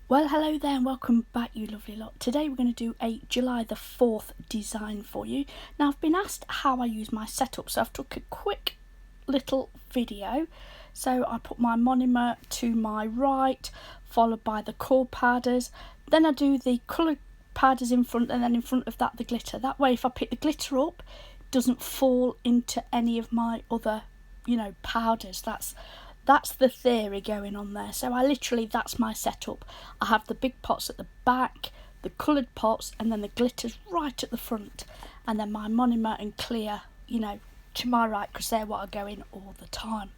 Well, hello there and welcome back, you lovely lot. Today we're going to do a July the 4th design for you. Now, I've been asked how I use my setup, so I've took a quick little video. So I put my monomer to my right, followed by the core powders. Then I do the coloured powders in front, and then in front of that the glitter. That way, if I pick the glitter up, it doesn't fall into any of my other, powders. That's the theory going on there. So that's my setup. I have the big pots at the back, the coloured pots, and then the glitters right at the front. And then my monomer and clear, to my right, because they're what are going all the time.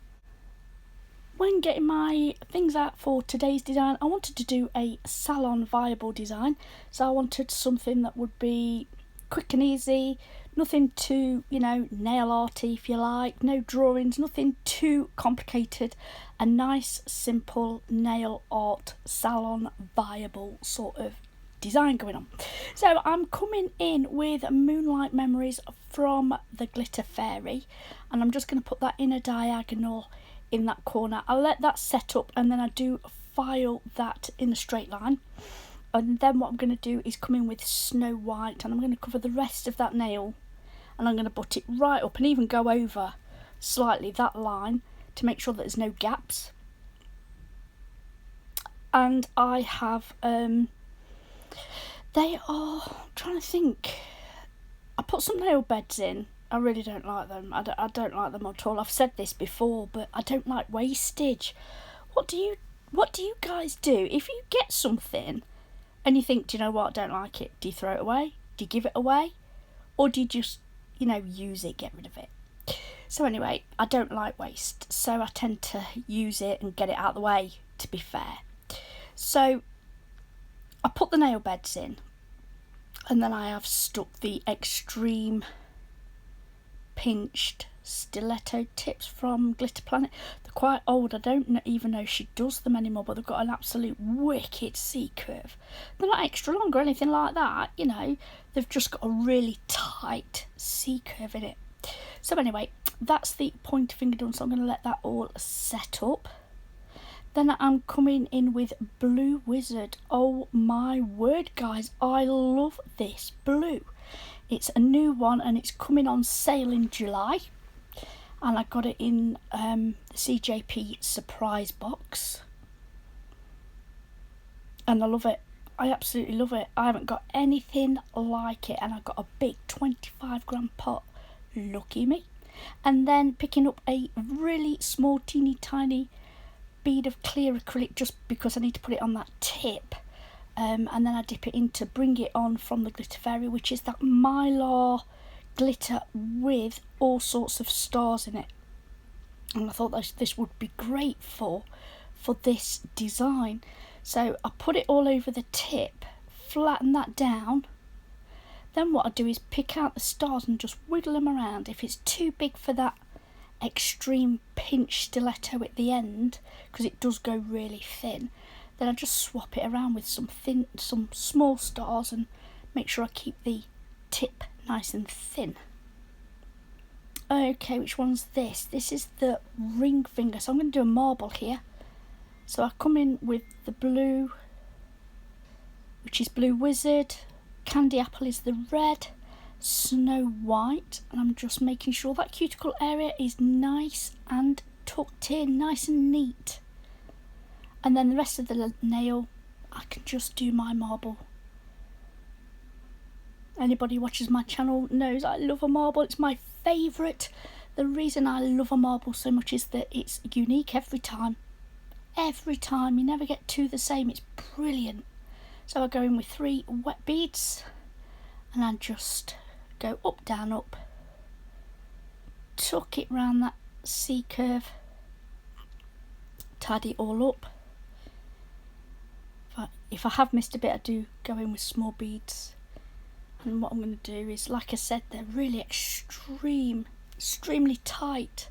When getting my things out for today's design, I wanted to do a salon viable design. So I wanted something that would be quick and easy, nothing too, nail arty if you like, no drawings, nothing too complicated. A nice, simple nail art salon viable sort of design going on. So I'm coming in with Moonlight Memories from the Glitter Fairy, and I'm just going to put that in a diagonal in that corner. I'll let that set up, and then I do file that in a straight line. And then what I'm going to do is come in with Snow White, and I'm going to cover the rest of that nail, and I'm going to butt it right up and even go over slightly that line to make sure that there's no gaps. And I have they are, I'm trying to think, I put some nail beds in. I really don't like them. I don't like them at all. I've said this before, but I don't like wastage. What do you guys do if you get something and you think, do you know what, I don't like it? Do you throw it away? Do you give it away? Or do you just, use it, get rid of it? So anyway, I don't like waste, so I tend to use it and get it out of the way, to be fair. So I put the nail beds in, and then I have stuck the extreme pinched stiletto tips from Glitter Planet. They're quite old. I don't even know if she does them anymore, but they've got an absolute wicked C curve. They're not extra long or anything like that, they've just got a really tight C curve in it. So anyway, that's the pointer finger done, so I'm going to let that all set up. Then I'm coming in with Blue Wizzard. Oh my word, guys, I love this blue. It's a new one, and it's coming on sale in July. And I got it in the CJP surprise box. And I love it. I absolutely love it. I haven't got anything like it. And I got a big 25-gram pot. Lucky me. And then picking up a really small, teeny tiny bead of clear acrylic, just because I need to put it on that tip. And then I dip it in to bring it on from the Glitter Fairy, which is that mylar glitter with all sorts of stars in it. And I thought this would be great for this design. So I put it all over the tip, flatten that down. Then what I do is pick out the stars and just wiggle them around. If it's too big for that extreme pinch stiletto at the end, because it does go really thin, then I just swap it around with some small stars and make sure I keep the tip nice and thin. Okay, which one's this? This is the ring finger, so I'm going to do a marble here. So I come in with the blue, which is Blue Wizzard, Candy Apple is the red, Snow White, and I'm just making sure that cuticle area is nice and tucked in, nice and neat. And then the rest of the nail, I can just do my marble. Anybody who watches my channel knows I love a marble. It's my favourite. The reason I love a marble so much is that it's unique every time. Every time. You never get two the same. It's brilliant. So I go in with 3 wet beads, and I just go up, down, up. Tuck it round that C curve. Tidy it all up. If I have missed a bit, I do go in with small beads. And what I'm going to do is, like I said, they're really extremely tight.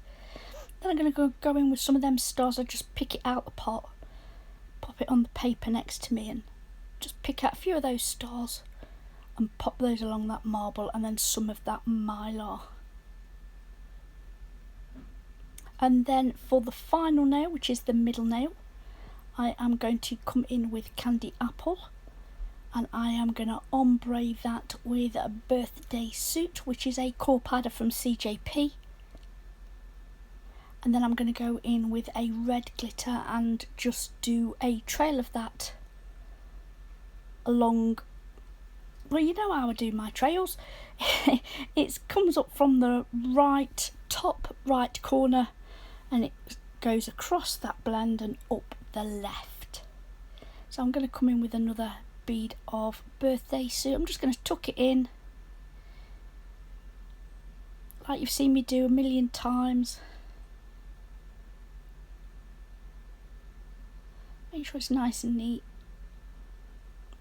Then I'm going to go in with some of them stars. I just pick it out the pot, pop it on the paper next to me, and just pick out a few of those stars. and pop those along that marble, and then some of that mylar. And then for the final nail, which is the middle nail, I am going to come in with Candy Apple, and I am going to ombre that with a Birthday Suit, which is a core powder from CJP. And then I'm going to go in with a red glitter and just do a trail of that along, well, you know how I do my trails. It comes up from the right, top right corner, and it goes across that blend and up the left. So I'm going to come in with another bead of Birthday Suit. I'm just going to tuck it in like you've seen me do a million times. Make sure it's nice and neat,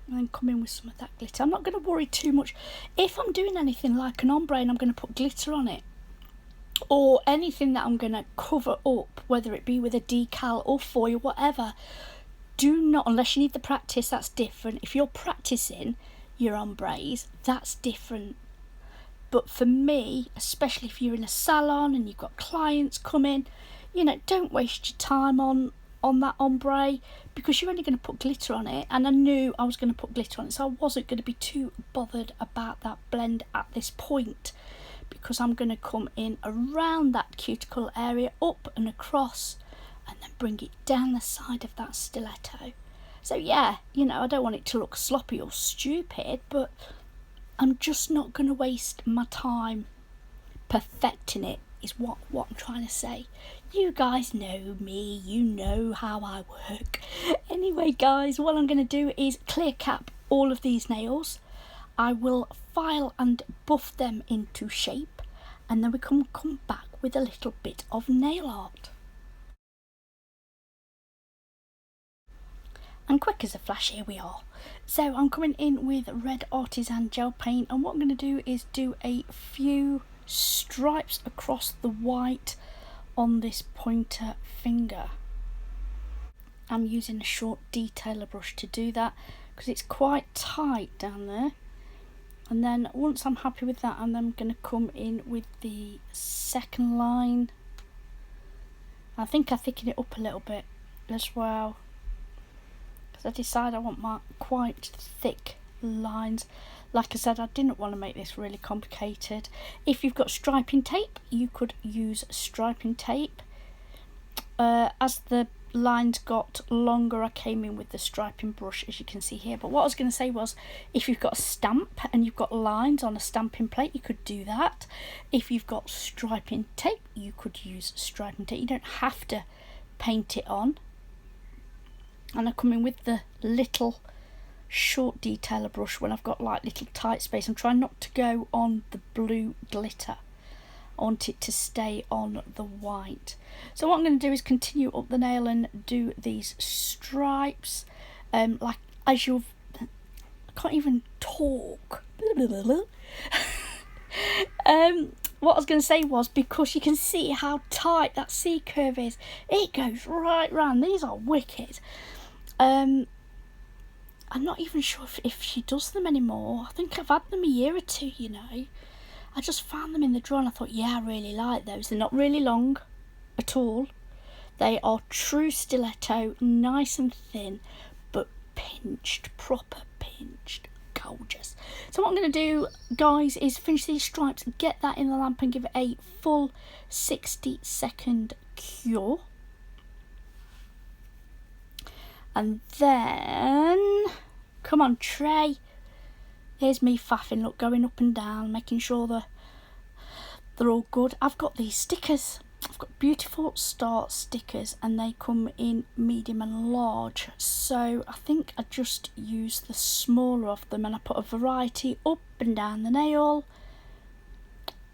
and then come in with some of that glitter. I'm not going to worry too much if I'm doing anything like an ombre and I'm going to put glitter on it, or anything that I'm going to cover up, whether it be with a decal or foil, whatever. Do not, unless you need the practice, that's different. If you're practicing your ombres, that's different. But for me, especially if you're in a salon and you've got clients coming, you know, don't waste your time on that ombre, because you're only going to put glitter on it, and I knew I was going to put glitter on it, so I wasn't going to be too bothered about that blend at this point, because I'm going to come in around that cuticle area, up and across, and then bring it down the side of that stiletto. So yeah, you know, I don't want it to look sloppy or stupid, but I'm just not going to waste my time perfecting it, is what I'm trying to say. You guys know me, you know how I work. Anyway guys, what I'm going to do is clear cap all of these nails. I will file and buff them into shape, and then we can come back with a little bit of nail art. And quick as a flash, here we are. So I'm coming in with red Artisan gel paint, and what I'm going to do is do a few stripes across the white on this pointer finger. I'm using a short detailer brush to do that because it's quite tight down there. And then once I'm happy with that, I'm then going to come in with the second line. I think I thicken it up a little bit as well, because I decide I want my quite thick lines. Like I said, I didn't want to make this really complicated. If you've got striping tape, you could use striping tape. As the lines got longer, I came in with the striping brush, as you can see here. But what I was going to say was, if you've got a stamp and you've got lines on a stamping plate, you could do that. If you've got striping tape, you could use striping tape. You don't have to paint it on. And I come in with the little short detailer brush when I've got like little tight space. I'm trying not to go on the blue glitter. I want it to stay on the white. So what I'm going to do is continue up the nail and do these stripes. Like as you've, I can't even talk. What I was going to say was, because you can see how tight that C curve is, it goes right round. These are wicked. I'm not even sure if she does them anymore. I think I've had them a year or two, you know. I just found them in the drawer and I thought, yeah, I really like those. They're not really long at all. They are true stiletto, nice and thin, but pinched, proper pinched. Gorgeous. So what I'm going to do, guys, is finish these stripes, get that in the lamp and give it a full 60-second cure. And then, come on Trey, here's me faffing, look, going up and down, making sure they're all good. I've got these stickers, I've got beautiful star stickers, and they come in medium and large. So I think I just use the smaller of them, and I put a variety up and down the nail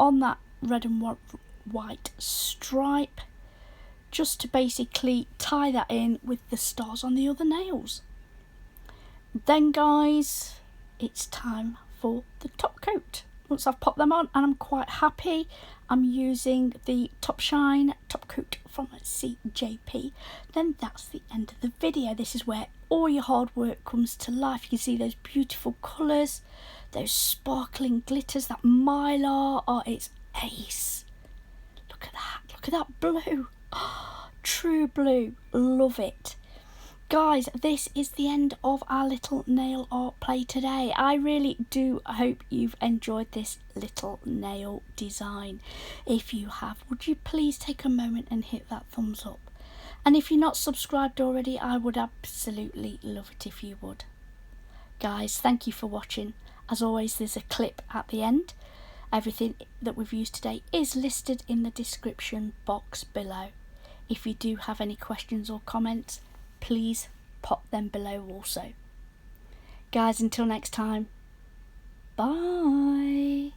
on that red and white stripe, just to basically tie that in with the stars on the other nails. Then guys, it's time for the top coat. Once I've popped them on and I'm quite happy, I'm using the Top Shine top coat from CJP. Then that's the end of the video. This is where all your hard work comes to life. You can see those beautiful colours, those sparkling glitters, that mylar. Oh, it's ace. Look at that. Look at that blue. Oh, true blue. Love it. Guys, this is the end of our little nail art play today. I really do hope you've enjoyed this little nail design. If you have, would you please take a moment and hit that thumbs up? And if you're not subscribed already, I would absolutely love it if you would. Guys, thank you for watching. As always, there's a clip at the end. Everything that we've used today is listed in the description box below. If you do have any questions or comments, please pop them below also. Guys, until next time, bye.